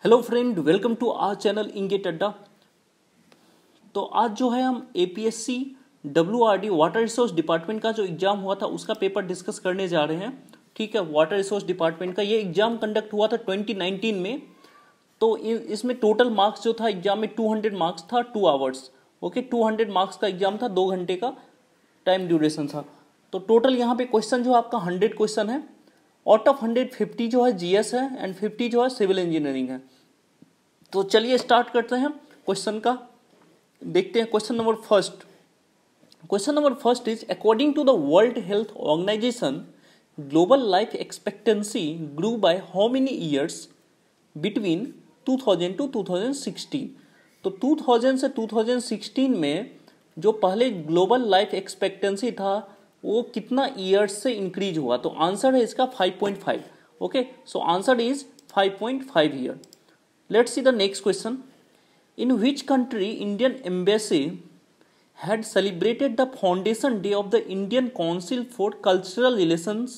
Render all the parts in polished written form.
Hello friend, welcome to our channel इंगेट अड्डा। तो आज जो है हम APSC WRD water resource department का जो एग्जाम हुआ था उसका पेपर डिस्कस करने जा रहे हैं। ठीक है, वाटर रिसोर्स डिपार्टमेंट का ये एग्जाम कंडक्ट हुआ था 2019 में। तो इसमें टोटल मार्क्स जो था एग्जाम में 200 मार्क्स था, 2 आवर्स। ओके, 200 मार्क्स का एग्जाम था, 2 घंटे का टाइम ड्यूरेशन था। तो टोटल यहाँ पे क्वेश्चन जो आपका 100 क्वेश्चन है। आउट ऑफ 100 50 जो है जीएस है एंड 50 जो है सिविल इंजीनियरिंग है। तो चलिए स्टार्ट करते हैं क्वेश्चन का। देखते हैं question number first. Question number first is according to the World Health Organization global life expectancy grew by how many years between 2000 to 2016। तो 2000 से 2016 में जो पहले ग्लोबल लाइफ एक्सपेक्टेंसी था वो कितना ईयर्स से इंक्रीज हुआ। तो आंसर है इसका 5.5। Okay, so answer is 5.5 year. Let's see the next question. In which country Indian Embassy had celebrated the Foundation Day of the Indian Council for Cultural Relations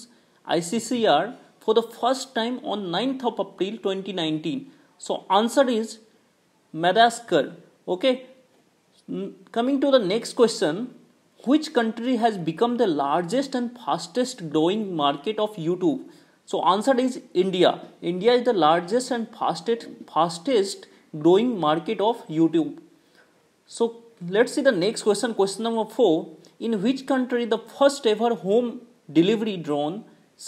(ICCR) for the first time on 9th of April 2019? So answer is Madagascar. Okay. Coming to the next question. Which country has become the largest and fastest growing market of YouTube? So answer is India. India is the largest and fastest growing market of YouTube. So let's see the next question. Question number 4. In which country the first ever home delivery drone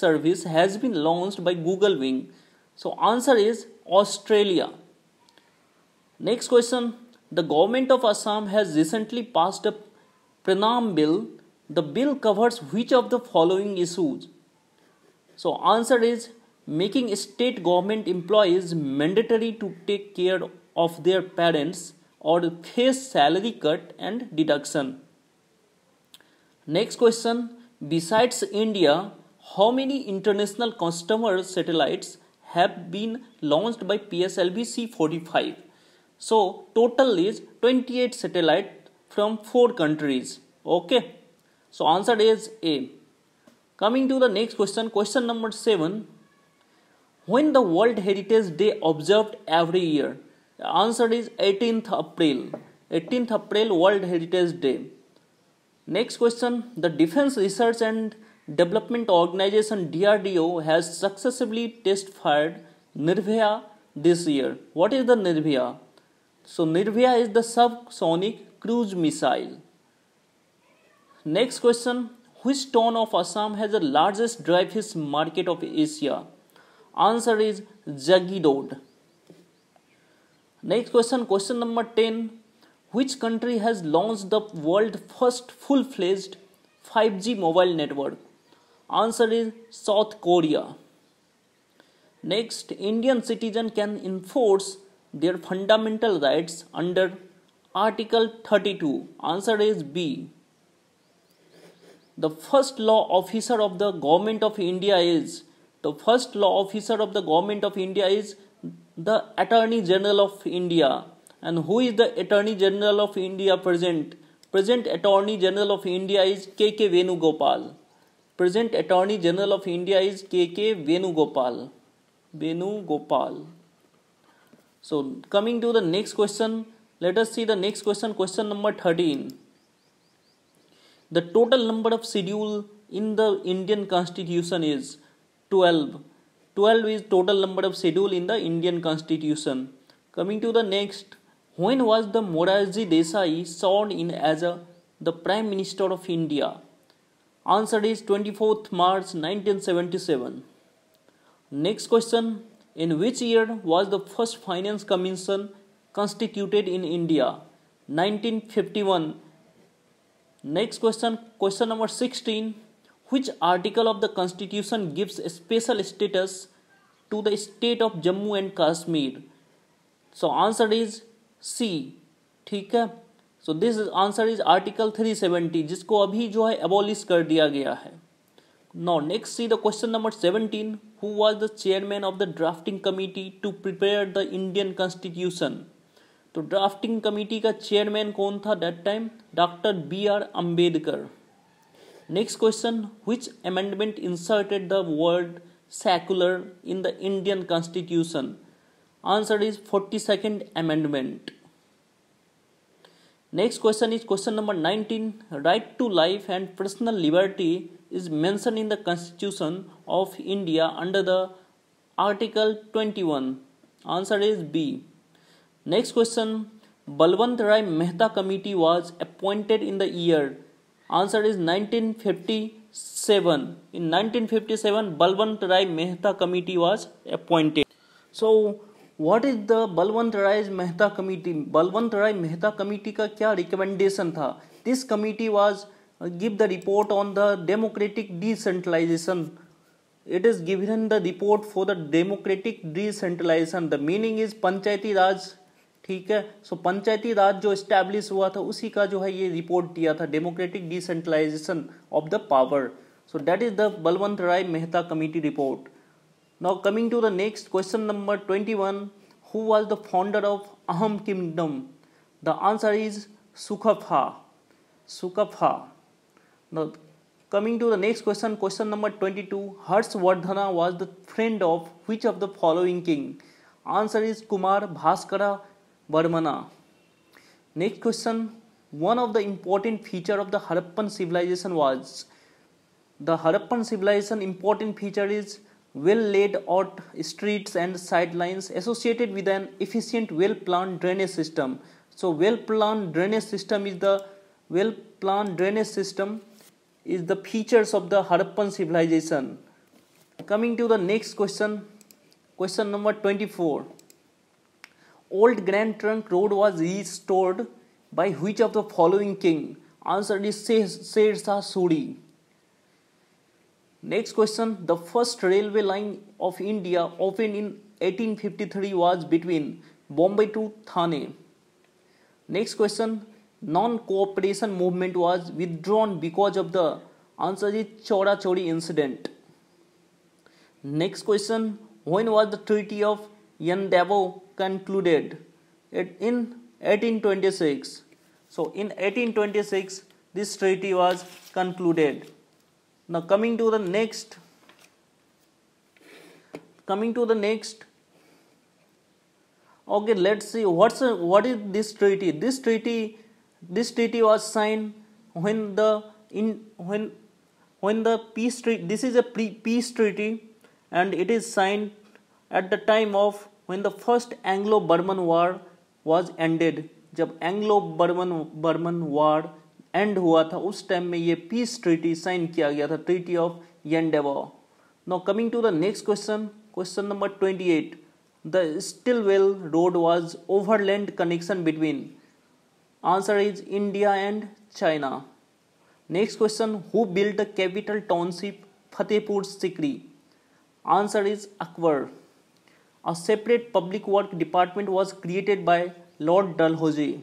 service has been launched by Google Wing? So answer is Australia. Next question. The government of Assam has recently passed a Pranam bill. The bill covers which of the following issues? So answer is making state government employees mandatory to take care of their parents or face salary cut and deduction. Next question. Besides India, how many international customer satellites have been launched by PSLV C-45? So total is 28 satellites from 4 countries. Okay. So answer is A. Coming to the next question, question number 7. When the World Heritage Day observed every year? The answer is 18th April. 18th April World Heritage Day. Next question. The Defense Research and Development Organization DRDO has successfully test-fired Nirbhaya this year. What is the Nirbhaya? So Nirbhaya is the subsonic cruise missile. Next question. Which town of Assam has the largest dry fish market of Asia? Answer is Jagidod. Next question, question number 10. Which country has launched the world's first full-fledged 5G mobile network? Answer is South Korea. Next, Indian citizen can enforce their fundamental rights under Article 32. Answer is B. The first law officer of the government of India is the Attorney General of India. And who is the Attorney General of India present? Present Attorney General of India is K.K. Venugopal. Present Attorney General of India is K.K. Venugopal. So coming to the next question, let us see the next question. Question number 13. The total number of schedule in the Indian Constitution is 12. 12 is total number of schedule in the Indian Constitution. Coming to the next. When was the Morarji Desai sworn in as the Prime Minister of India? Answer is 24th March 1977. Next question. In which year was the first Finance Commission constituted in India? 1951. Next question, question number 16. Which article of the Constitution gives special status to the state of Jammu and Kashmir? So answer is C. ठीक है, so this answer is Article 370 जिसको अभी जो है abolish कर दिया गया है. Now next see the question number 17. Who was the chairman of the drafting committee to prepare the Indian Constitution? तो ड्राफ्टिंग कमेटी का चेयरमैन कौन था that time? Doctor B.R. Ambedkar. Next question. Which amendment inserted the word secular in the Indian constitution? Answer is 42nd Amendment. Next question is question number 19. Right to life and personal liberty is mentioned in the Constitution of India under the Article 21. Answer is B. Next question. Balwant Rai Mehta Committee was appointed in the year. Answer is 1957. In 1957, Balwant Rai Mehta Committee was appointed. So, what is the Balwant Rai Mehta Committee? Balwant Rai Mehta Committee का क्या recommendation था? This committee was give the report on the democratic decentralization. It is given the report for the democratic decentralization. The meaning is पंचायती राज, ठीक है. सो पंचायती राज जो establish हुआ था उसी का जो है ये रिपोर्ट दिया था, democratic decentralisation of the power. So that is the Balwant Rai Mehta committee report. Now coming to the next question number 21. Who was the founder of Ahom kingdom? The answer is Sukaphaa. Sukaphaa. Now coming to the next question, question number 22. Harshvardhana was the friend of which of the following king? Answer is Kumar Bhaskara Varmana. Next question. One of the important feature of the Harappan civilization was. The Harappan civilization important feature is well laid out streets and sidelines associated with an efficient well planned drainage system. So well planned drainage system is the features of the Harappan civilization. Coming to the next question, question number 24. Old Grand Trunk Road was restored by which of the following king? Answer is Sher Shah Suri. Next question. The first railway line of India opened in 1853 was between Bombay to Thane. Next question. Non-cooperation movement was withdrawn because of the. Answer is Chaura Chori incident. Next question. When was the Treaty of Yandabo concluded? In 1826. So in 1826 this treaty was concluded. Now coming to the next. Okay, let's see what is this treaty. This treaty was signed when the peace treaty. This is a peace treaty, and it is signed at the time of when the first Anglo-Burman War was ended. जब Anglo-Burman War end हुआ था उस time में ये peace treaty sign किया गया था, Treaty of Yandabo. Now coming to the next question, question number 28. The Stilwell Road was overland connection between. Answer is India and China. Next question. Who built the capital township Fatehpur Sikri? Answer is Akbar. A separate public work department was created by Lord Dalhousie.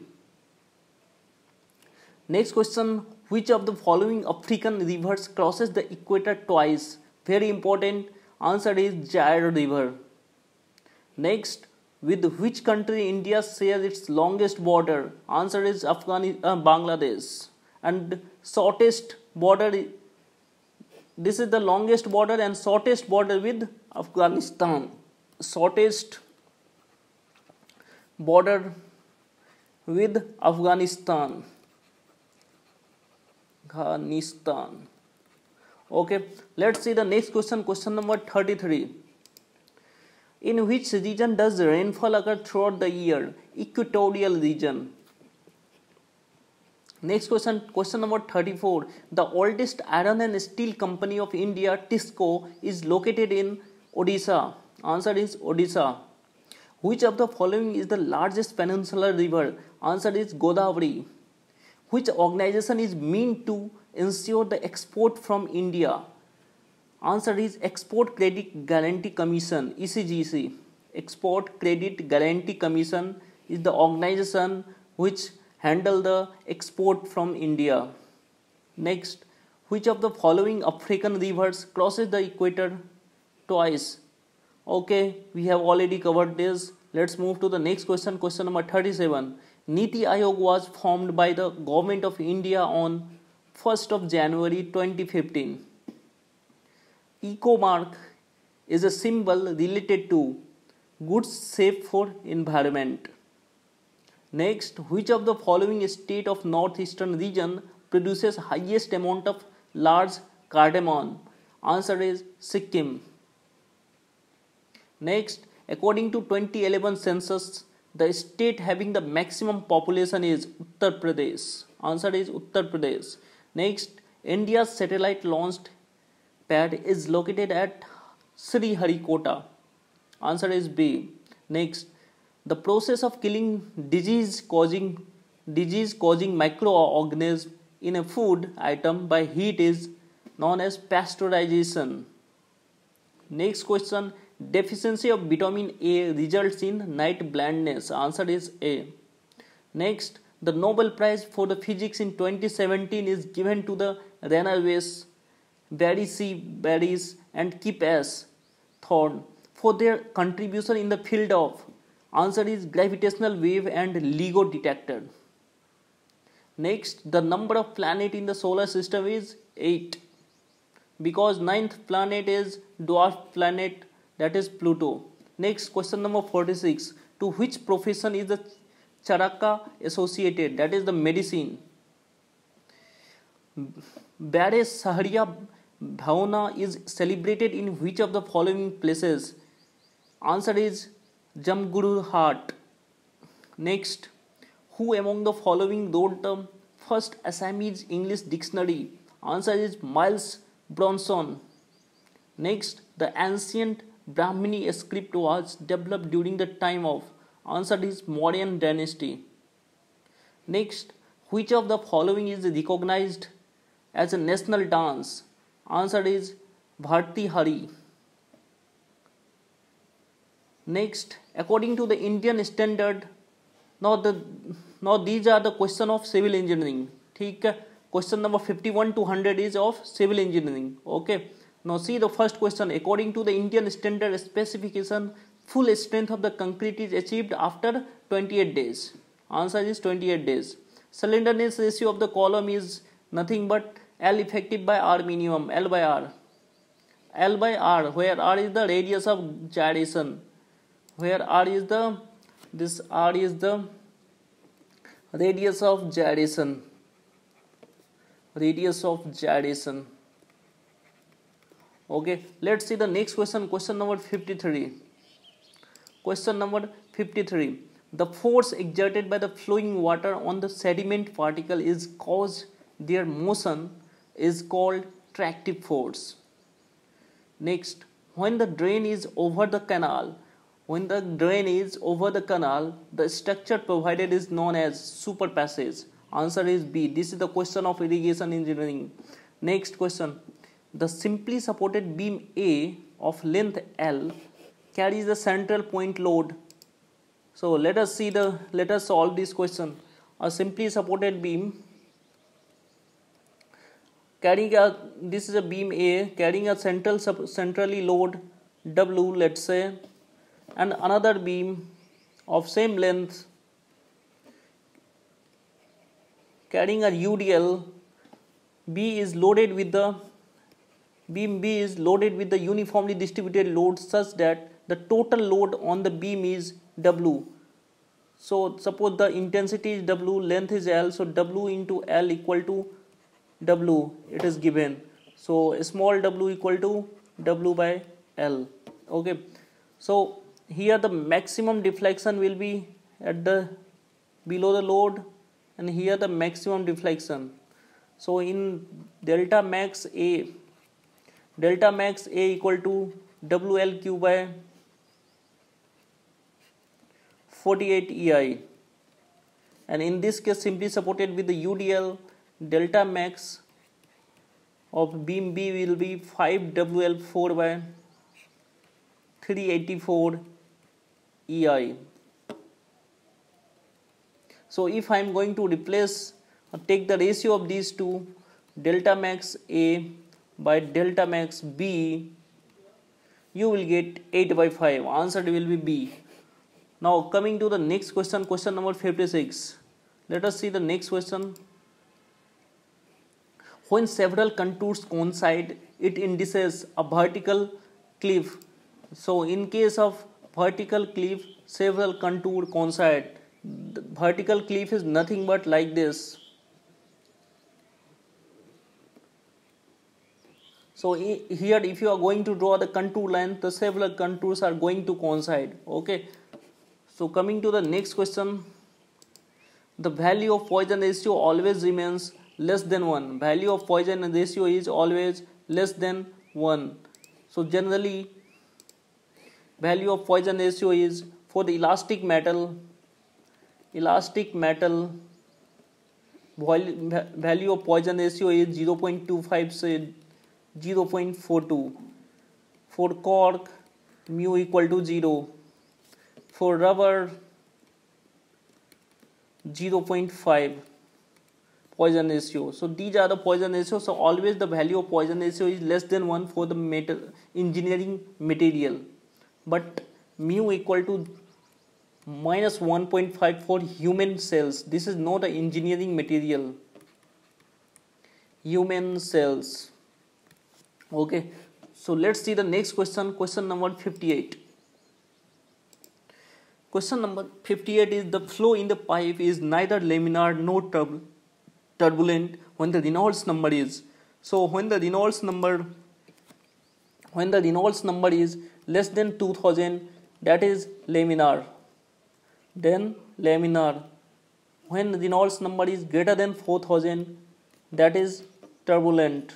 Next question. Which of the following African rivers crosses the equator twice? Very important. Answer is Zaire River. Next. With which country India shares its longest border? Answer is Bangladesh. And shortest border, this is the longest border and shortest border with Afghanistan. Shortest border with Afghanistan. Okay, let's see the next question, question number 33. In which region does rainfall occur throughout the year? Equatorial region. Next question, question number 34. The oldest iron and steel company of India, TISCO, is located in Odisha. Answer is Odisha. Which of the following is the largest peninsular river? Answer is Godavari. Which organization is meant to ensure the export from India? Answer is Export Credit Guarantee Commission, ECGC. Export Credit Guarantee Commission is the organization which handle the export from India. Next, which of the following African rivers crosses the equator twice? Okay, we have already covered this. Let's move to the next question, question number 37. Niti Aayog was formed by the Government of India on 1st of January 2015. Ecomark is a symbol related to. goods safe for environment. Next, which of the following state of northeastern region produces highest amount of large cardamom? Answer is Sikkim. Next, according to 2011 census, the state having the maximum population is Uttar Pradesh. Answer is Uttar Pradesh. Next, India's satellite launched pad is located at Sriharikota. Answer is B. Next, the process of killing disease-causing microorganisms in a food item by heat is known as pasteurization. Next question, deficiency of vitamin A results in night blindness. Answer is A. Next, the Nobel Prize for the Physics in 2017 is given to the Ranaways, Barry C. Barris and Kip S. Thorne for their contribution in the field of. Answer is gravitational wave and LIGO detector. Next, the number of planets in the solar system is 8 because ninth planet is dwarf planet, that is Pluto. Next, question number 46. To which profession is the charaka associated? That is the medicine. Bade Sahariya Bhavana is celebrated in which of the following places? Answer is Jamguru Hat. Next, who among the following wrote the first Assamese English dictionary? Answer is Miles Bronson. Next, the ancient Brahmini script was developed during the time of. Answer is Mauryan dynasty. Next, which of the following is recognized as a national dance? Answer is Bharti Hari. Next, according to the Indian standard, now these are the question of civil engineering. ठीक है, question number 51 to 100 is of civil engineering. Okay, now see the first question. According to the Indian standard specification, full strength of the concrete is achieved after 28 days. Answer is 28 days. Slenderness ratio of the column is nothing but L effective by R minimum, L by R. L by R, where R is the radius of gyration. Where R is the, this R is the radius of gyration. Radius of gyration. Okay, let's see the next question. Question number 53. Question number 53. The force exerted by the flowing water on the sediment particle is caused their motion is called tractive force. Next, when the drain is over the canal, the structure provided is known as superpassage. Answer is B. This is the question of irrigation engineering. Next question. The simply supported beam A of length L carries the central point load. So let us solve this question. A simply supported beam this is a beam A carrying a centrally load W, let's say, and another beam of same length carrying a UDL. B is loaded with the uniformly distributed load such that the total load on the beam is W. So suppose the intensity is W, length is L, so W into L equal to W, it is given. So small w equal to W by L. Okay, so here the maximum deflection will be at the below the load, and here the maximum deflection. So in delta max A equal to WLQ by 48 EI, and in this case simply supported with the UDL, delta max of beam B will be 5WL4 by 384 EI. So if I am going to replace or take the ratio of these two, delta max A by delta max B, you will get 8 by 5. Answer will be B. Now coming to the next question, question number 56. Let us see the next question. When several contours coincide, it indicates a vertical cliff. So in case of vertical cliff, several contour coincide. The vertical cliff is nothing but like this. So here if you are going to draw the contour line, the several contours are going to coincide. Okay. So coming to the next question, the value of Poisson ratio always remains less than 1. Value of Poisson ratio is always less than 1. So generally value of Poisson ratio is, for the elastic metal value of Poisson ratio is 0.25 say 0.42. For cork, mu equal to 0. For rubber, 0.5 Poisson ratio. So these are the Poisson ratios. So always the value of Poisson ratio is less than 1 for the engineering material. But mu equal to minus 1.5 for human cells. This is not the engineering material. Human cells. Okay. So let's see the next question. Question number 58. Question number 58 is, the flow in the pipe is neither laminar nor turbulent when the Reynolds number is. So when the Reynolds number is less than 2000, that is laminar. Then laminar. When the Reynolds number is greater than 4000, that is turbulent.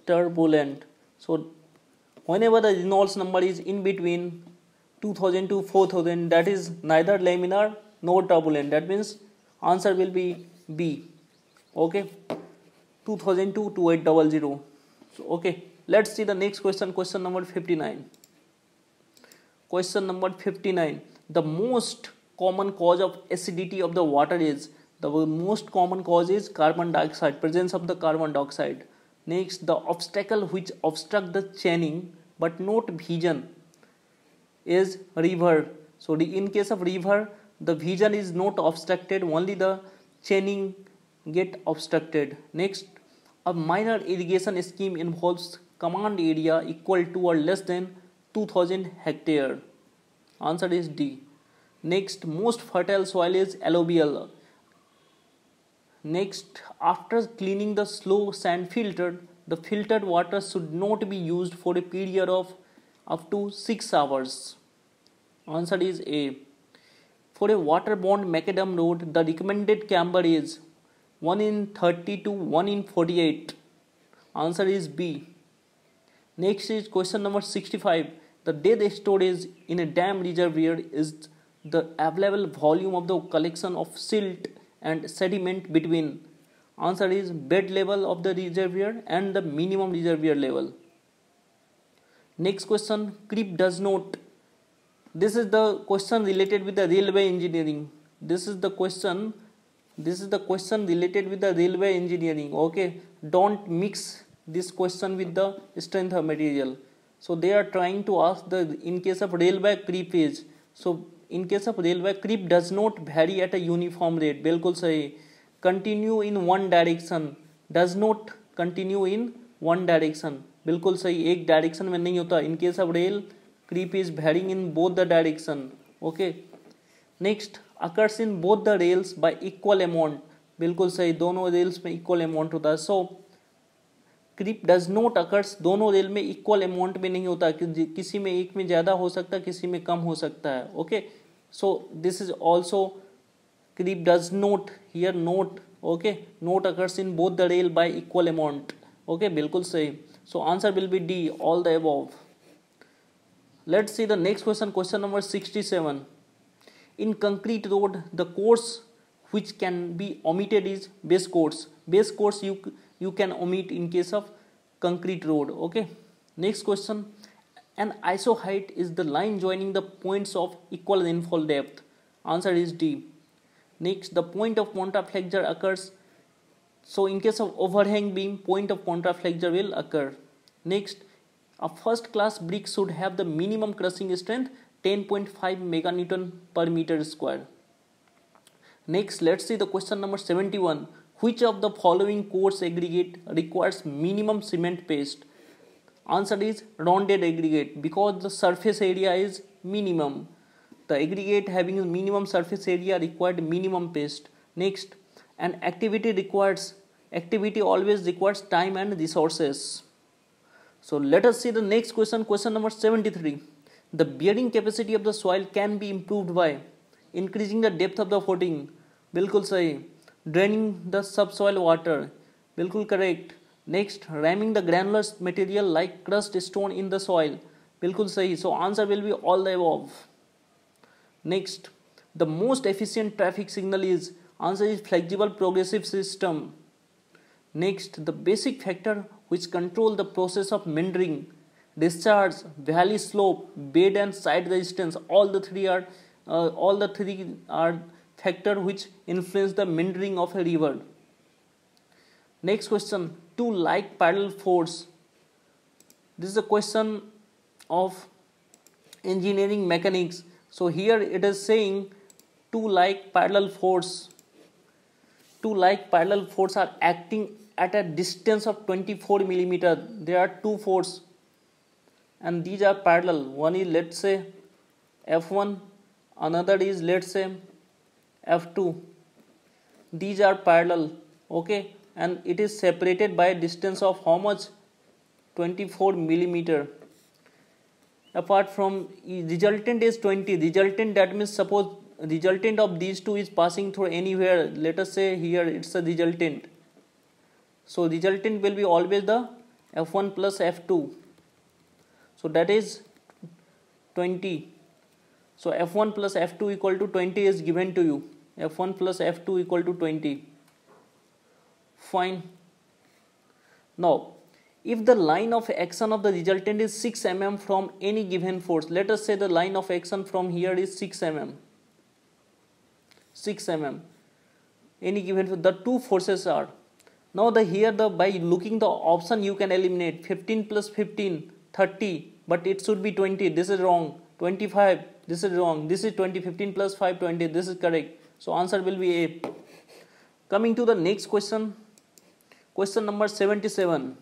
So whenever the Reynolds number is in between 2000 to 4000, that is neither laminar nor turbulent. That means answer will be B. Okay, 2002 to 2800. So okay, let's see the next question. Question number 59. Question number 59. The most common cause of acidity of the water is, the most common cause is carbon dioxide, presence of the carbon dioxide. Next, the obstacle which obstruct the chaining but not vision is river. So in case of river, the vision is not obstructed, only the chaining get obstructed. Next, a minor irrigation scheme involves command area equal to or less than 2000 hectare. Answer is D. Next, most fertile soil is alluvial. Next, after cleaning the slow sand filter, the filtered water should not be used for a period of up to 6 hours. Answer is A. For a waterborne macadam road, the recommended camber is 1 in 30 to 1 in 48. Answer is B. Next is question number 65. The dead storage in a dam reservoir is the available volume of the collection of silt and sediment between. Answer is bed level of the reservoir and the minimum reservoir level. Next question, creep does not. This is the question related with the railway engineering. This is the question related with the railway engineering. Okay, don't mix this question with the strength of material. So they are trying to ask the, in case of railway creep is. So in case of railway, creep does not vary at a uniform rate. बिल्कुल सही. Continue in one direction. Does not continue in one direction. बिल्कुल सही. एक direction में नहीं होता. In case of rail, creep is varying in both the direction. Okay. Next, occurs in both the rails by equal amount. बिल्कुल सही. दोनों rails में equal amount होता है. So creep does not occurs, दोनों रेल में इक्वल अमाउंट में नहीं होता, किसी में एक में ज़्यादा हो सकता है, किसी में कम हो सकता है. Okay, so this is also creep does not here note. Okay, not occurs in both the rail by equal amount. Okay, बिल्कुल सही. So answer will be D, all the above. Let's see the next question. Question number 67. In concrete road the course which can be omitted is base course. Base course you can omit in case of concrete road. Okay. Next question. An isoheight is the line joining the points of equal rainfall depth. Answer is D. Next, the point of contraflexure occurs. So in case of overhang beam, point of contraflexure will occur. Next, a first class brick should have the minimum crushing strength 10.5 meganewton per meter square. Next, let's see the question number 71. Which of the following coarse aggregate requires minimum cement paste? Answer is rounded aggregate, because the surface area is minimum. The aggregate having a minimum surface area required minimum paste. Next, an activity always requires time and resources. So let us see the next question, question number 73. The bearing capacity of the soil can be improved by increasing the depth of the footing. बिल्कुल सही. Draining the subsoil water. बिल्कुल correct. Next, ramming the granular material like crushed stone in the soil. बिल्कुल सही. So answer will be all the above. Next, the most efficient traffic signal is, answer is flexible progressive system. Next, the basic factor which control the process of meandering, discharge, valley slope, bed and side resistance, all the three are factor which influence the meandering of a river. Next question, two like parallel force. This is a question of engineering mechanics. So here it is saying two like parallel force are acting at a distance of 24 millimeter. There are two forces and these are parallel. One is, let's say, F1, another is, let's say, F2. These are parallel, okay, and it is separated by a distance of how much? 24 millimeter. Apart from resultant is 20. Resultant, that means suppose resultant of these two is passing through anywhere. Let us say here it's a resultant. So resultant will be always the F1 plus F2. So that is 20. So F1 plus F2 equal to 20 is given to you. F1 plus F2 equal to 20. Fine. Now, if the line of action of the resultant is 6 mm from any given force, let us say the line of action from here is 6 mm. 6 mm. Any given force, the two forces are. Now by looking the option you can eliminate 15 plus 15, 30, but it should be 20. This is wrong. 25, this is wrong. This is 20, 15 plus 5, 20. This is correct. So answer will be A. Coming to the next question, question number 77.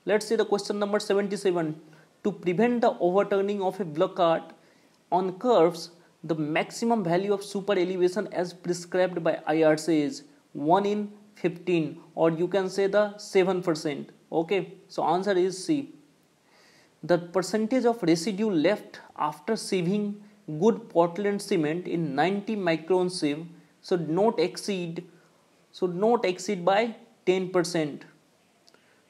Let's see the question number 77. To prevent the overturning of a block cart on curves, the maximum value of super elevation as prescribed by IRC is 1 in 15, or you can say the 7%. Okay, so answer is C. The percentage of residue left after sieving good Portland cement in 90 micron sieve should not exceed by 10%.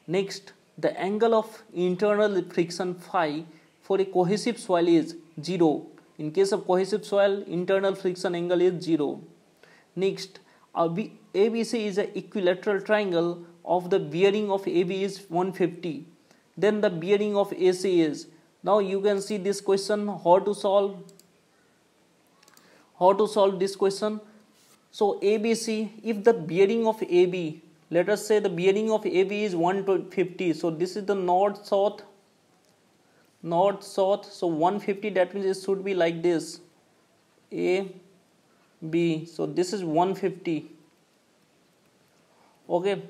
Next, the angle of internal friction phi for a cohesive soil is 0. In case of cohesive soil, internal friction angle is 0. Next, ABC is an equilateral triangle of the bearing of AB is 150. Then the bearing of AC is. Now you can see this question, how to solve this question. So ABC, if the bearing of AB, let us say the bearing of AB is 150. So this is the north south. So 150, that means it should be like this, A, B. So this is 150. Okay.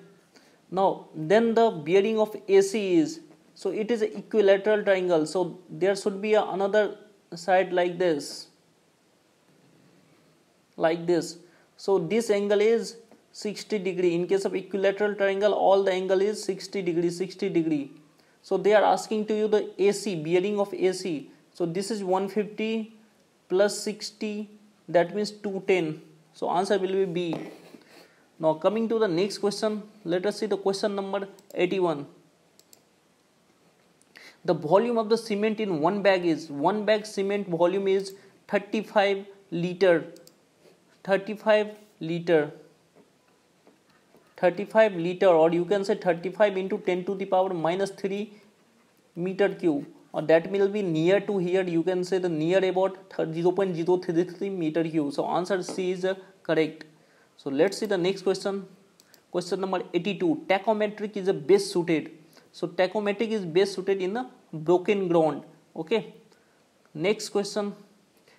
Now then the bearing of AC is, so it is an equilateral triangle. So there should be another side like this. So this angle is 60 degree. In case of equilateral triangle, all the angle is 60 degree. So they are asking to you the AC, bearing of AC. So this is 150 plus 60, that means 210. So answer will be B. Now coming to the next question, let us see the question number 81. The volume of the cement in one bag cement volume is 35 liter, or you can say 35 into 10 to the power minus 3 meter cube, or that will be near to here, you can say the near about 0.033 meter cube. So answer C is correct. So let's see the next question, question number 82. Tachometric is best suited. So tachometric is best suited in the broken ground. Okay. Next question.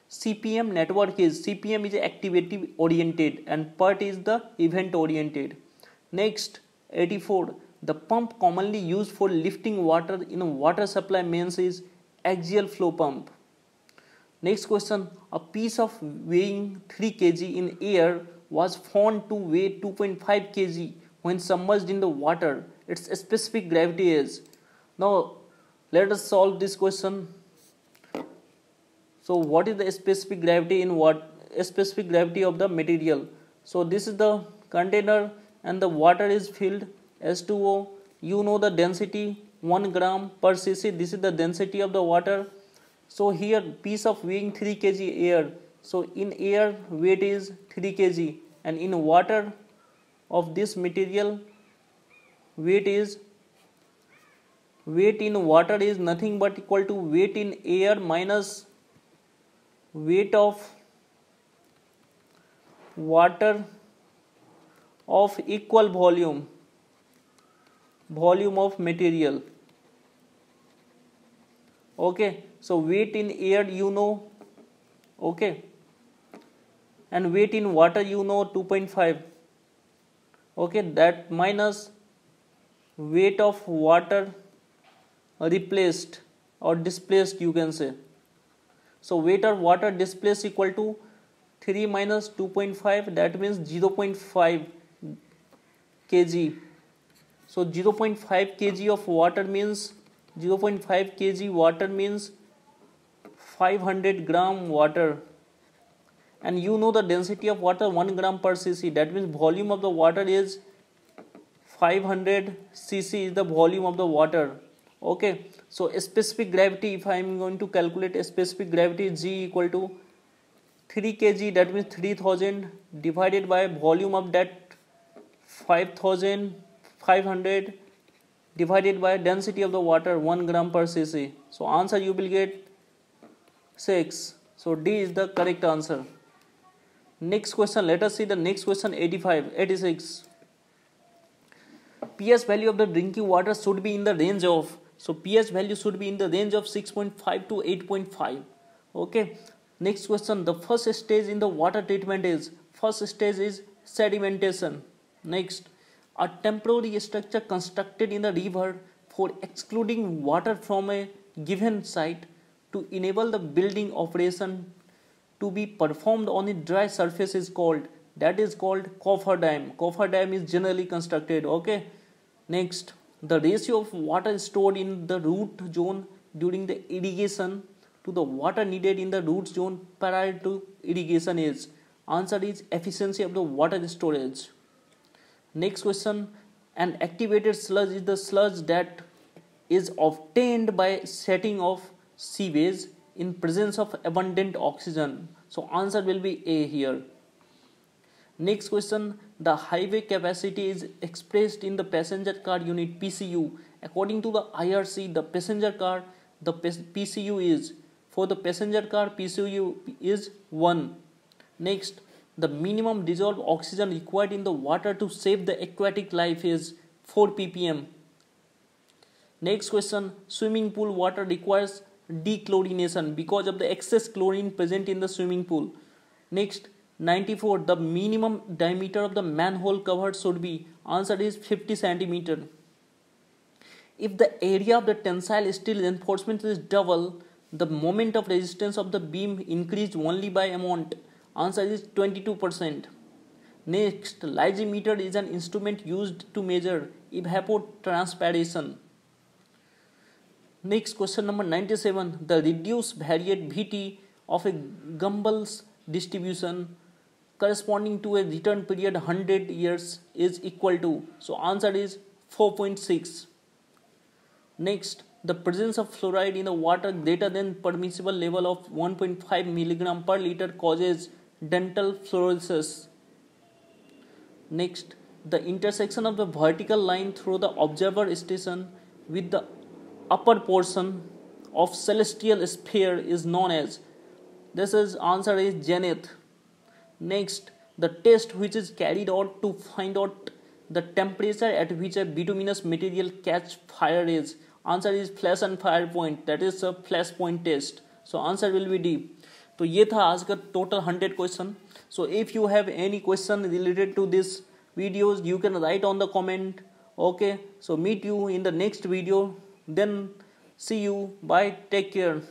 CPM network is, CPM is activity oriented and PERT is the event oriented. Next, 84. The pump commonly used for lifting water in a water supply mains is axial flow pump. Next question, a piece of weighing 3 kg in air was found to weigh 2.5 kg when submerged in the water. Its specific gravity is. Now let us solve this question. So what is the specific gravity in what? Specific gravity of the material. So this is the container and the water is filled H2O. You know the density 1 gram per cc. This is the density of the water. So here piece of weighing 3 kg air. So in air weight is 3 kg and in water of this material weight in water is nothing but equal to weight in air minus weight of water of equal volume of material. Okay, so weight in air you know, okay, and weight in water you know 2.5, okay, that minus weight of water replaced or displaced you can say. So weight of water displaced equal to 3 minus 2.5, that means 0.5 kg. So 0.5 kg of water means 0.5 kg water means 500 gram water, and you know the density of water 1 gram per cc, that means volume of the water is 500 cc is the volume of the water. Okay, so specific gravity, if I am going to calculate a specific gravity, G equal to 3 kg, that means 3000 divided by volume of that 5500 divided by density of the water 1 gram per cc. So answer you will get 6. So D is the correct answer. Next question, let us see the next question 86. pH value of the drinking water should be in the range of, so pH value should be in the range of 6.5 to 8.5. Okay, next question, the first stage in the water treatment is, first stage is sedimentation. Next, a temporary structure constructed in the river for excluding water from a given site to enable the building operation to be performed on a dry surface is called, that is called cofferdam. Cofferdam is generally constructed. Okay, next, the ratio of water stored in the root zone during the irrigation to the water needed in the root zone prior to irrigation is, answer is efficiency of the water storage. Next question, an activated sludge is the sludge that is obtained by setting of sewage in presence of abundant oxygen. So answer will be A here. Next question, the highway capacity is expressed in the passenger car unit PCU. According to the IRC, the passenger car, the PCU is, for the passenger car PCU is 1. Next, the minimum dissolved oxygen required in the water to save the aquatic life is 4 ppm. Next question, swimming pool water requires dechlorination because of the excess chlorine present in the swimming pool. Next, 94, the minimum diameter of the manhole cover should be, answer is 50 cm. If the area of the tensile steel reinforcement is double, the moment of resistance of the beam increased only by amount, answer is 22%. Next, lysimeter is an instrument used to measure evapotranspiration. Next, question number 97, the reduced variate Vt of a Gumbel's distribution corresponding to a return period 100 years is equal to, so answer is 4.6. Next, the presence of fluoride in the water greater than permissible level of 1.5 mg per liter causes dental fluorosis. Next, the intersection of the vertical line through the observer station with the upper portion of celestial sphere is known as, this is answer is zenith. Next, the test which is carried out to find out the temperature at which a bituminous material catch fire is, answer is flash and fire point, that is a flash point test. So answer will be D. तो ये था आज का total 100 question. So if you have any question related to this videos, you can write on the comment. Okay, so meet you in the next video. Then see you. Bye. Take care.